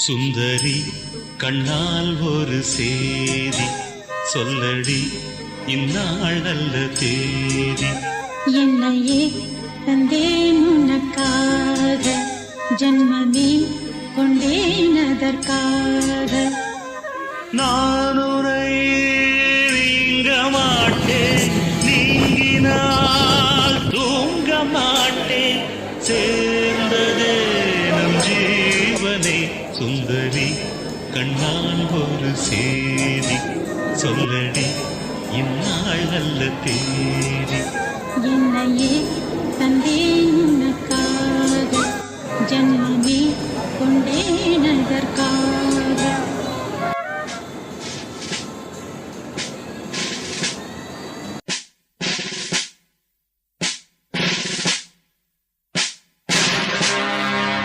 சுந்தரி கண்ணால் ஒரு சேதி சொல்லடி இந்நாள் நல்ல தேதி. என்னையே தந்தேன் உனக்காக, ஜன்மமே கொண்டேன் அதற்காக. நான் உரை நீங்க மாட்டேன், நீங்கினால் தூங்க மாட்டேன். சேர்ந்ததே நம் ஜீவனே. சுந்தரி கண்ணால் ஒரு சேதி சொல்லடி இந்நாள் நல்ல தேதி. என்னையே தந்தேன் உனக்காக, ஜன்ம